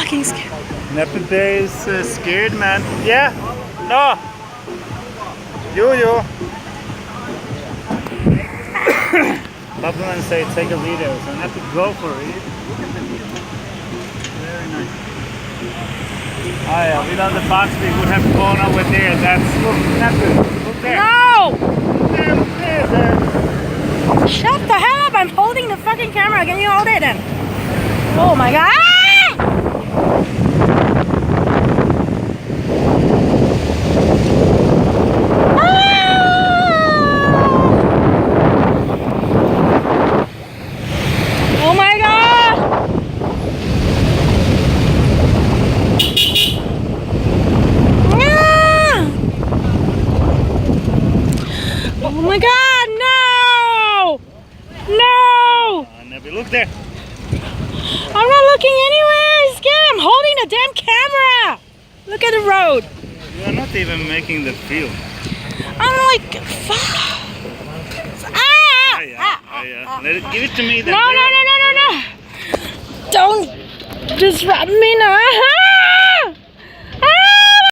fucking scared. Nappy Bear is scared, man. Yeah? No! You! Pablo say take a video, so I have to go for it. Look at the view. Very nice. Oh yeah, without the box we would have gone over there. That's Nappy. Look there. No! Look there. Shut the hell up! I'm holding the fucking camera. Can you hold it then? Oh my god! Oh my god! Oh my god, no! No! Nappy, look there. I'm not looking anywhere. It's scared. I'm holding the damn camera. Look at the road. You are not even making the field. I'm like, fuck. Let it, give it to me then. No. Don't disrupt me now.